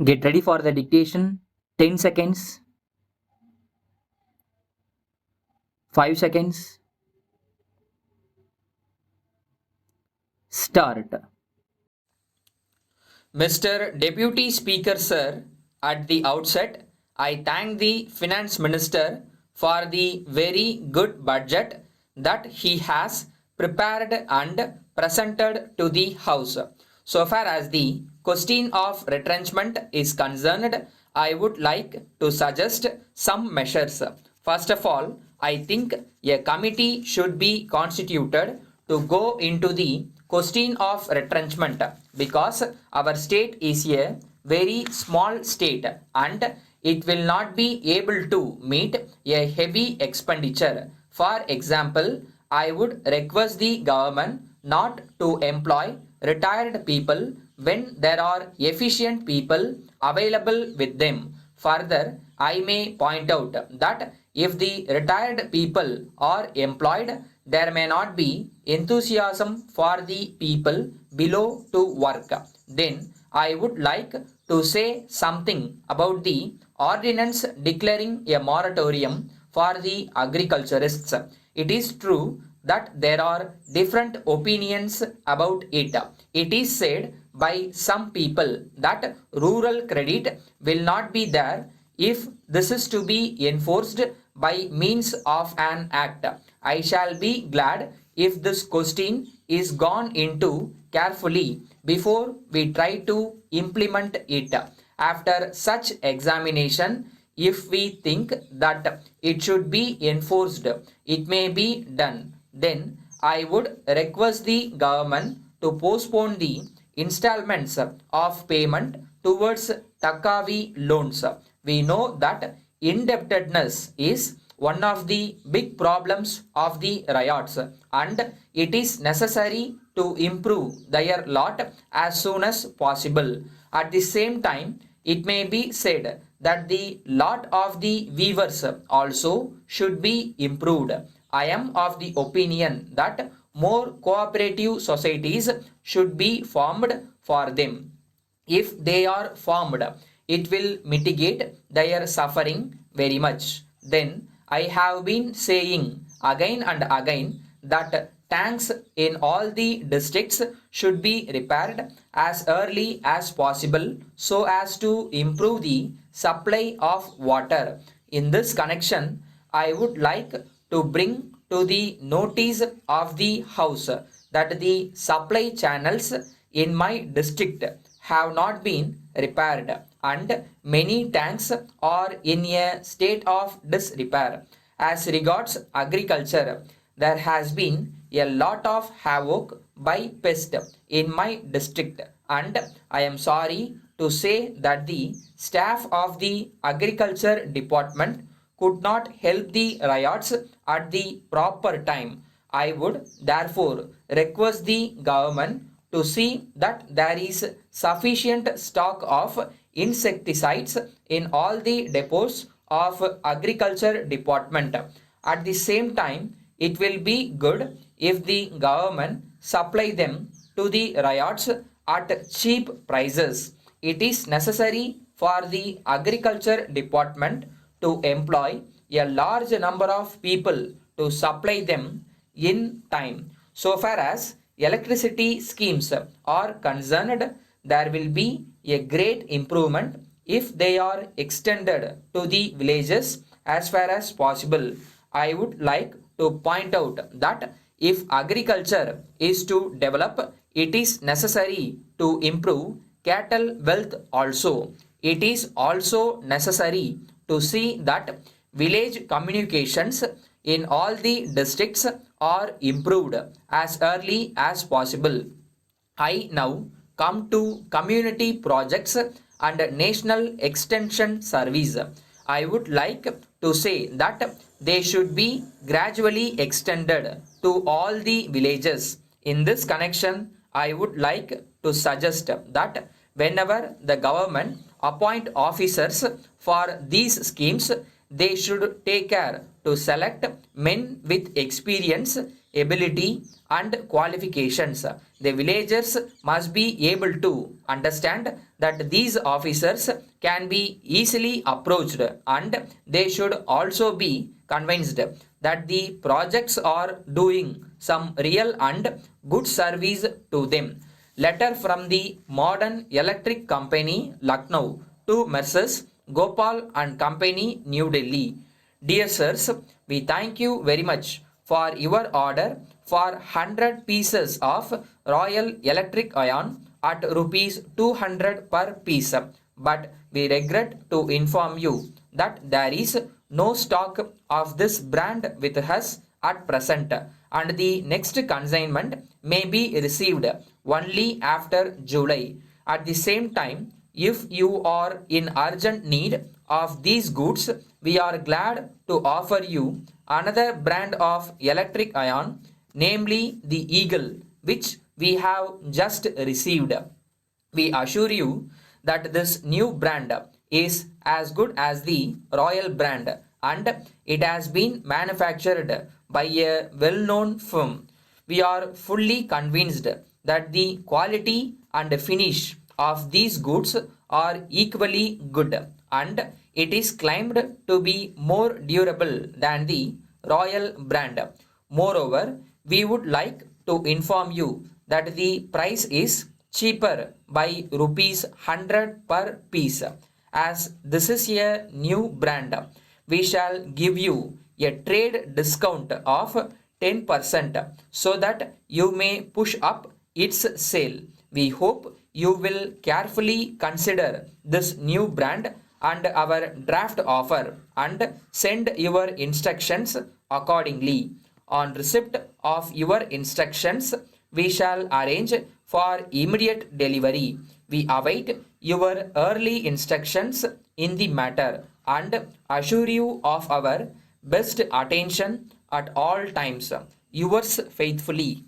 Get ready for the dictation. 10 seconds, 5 seconds, start. Mr. Deputy Speaker Sir, at the outset, I thank the Finance Minister for the very good budget that he has prepared and presented to the House. So far as the question of retrenchment is concerned, I would like to suggest some measures. First of all, I think a committee should be constituted to go into the question of retrenchment, because our state is a very small state and it will not be able to meet a heavy expenditure. For example, I would request the government not to employ retired people when there are efficient people available with them. Further, I may point out that if the retired people are employed, there may not be enthusiasm for the people below to work. Then I would like to say something about the ordinance declaring a moratorium for the agriculturists. It is true that there are different opinions about it. It is said by some people that rural credit will not be there if this is to be enforced by means of an act. I shall be glad if this question is gone into carefully before we try to implement it. After such examination, if we think that it should be enforced, it may be done. Then I would request the government to postpone the installments of payment towards Takavi loans. We know that indebtedness is one of the big problems of the riots, and it is necessary to improve their lot as soon as possible. At the same time, it may be said that the lot of the weavers also should be improved. I am of the opinion that more cooperative societies should be formed for them. If they are formed, it will mitigate their suffering very much. Then I have been saying again and again that tanks in all the districts should be repaired as early as possible so as to improve the supply of water. In this connection, I would like to bring to the notice of the House that the supply channels in my district have not been repaired and many tanks are in a state of disrepair. As regards agriculture, there has been a lot of havoc by pest in my district, and I am sorry to say that the staff of the agriculture department could not help the riots at the proper time. I would therefore request the government to see that there is sufficient stock of insecticides in all the depots of agriculture department. At the same time, it will be good if the government supply them to the riots at cheap prices. It is necessary for the agriculture department to employ a large number of people to supply them in time. So far as electricity schemes are concerned, there will be a great improvement if they are extended to the villages as far as possible. I would like to point out that if agriculture is to develop, it is necessary to improve cattle wealth also. It is also necessary to see that village communications in all the districts are improved as early as possible. I now come to community projects and national extension service. I would like to say that they should be gradually extended to all the villages. In this connection, I would like to suggest that whenever the government appoint officers for these schemes, they should take care to select men with experience, ability, and qualifications. The villagers must be able to understand that these officers can be easily approached, and they should also be convinced that the projects are doing some real and good service to them. Letter from the Modern Electric Company, Lucknow, to Messrs. Gopal and Company, New Delhi. Dear sirs, we thank you very much for your order for 100 pieces of Royal Electric Iron at rupees 200 per piece. But we regret to inform you that there is no stock of this brand with us at present, and the next consignment may be received only after July. At the same time, if you are in urgent need of these goods, we are glad to offer you another brand of electric iron, namely the Eagle, which we have just received. We assure you that this new brand is as good as the Royal brand, and it has been manufactured by a well-known firm. We are fully convinced that the quality and finish of these goods are equally good, and it is claimed to be more durable than the Royal brand. Moreover, we would like to inform you that the price is cheaper by rupees 100 per piece. As this is a new brand, we shall give you a trade discount of 10% so that you may push up its sale. We hope you will carefully consider this new brand and our draft offer and send your instructions accordingly. On receipt of your instructions, we shall arrange for immediate delivery. We await your early instructions in the matter and assure you of our best attention at all times. Yours faithfully,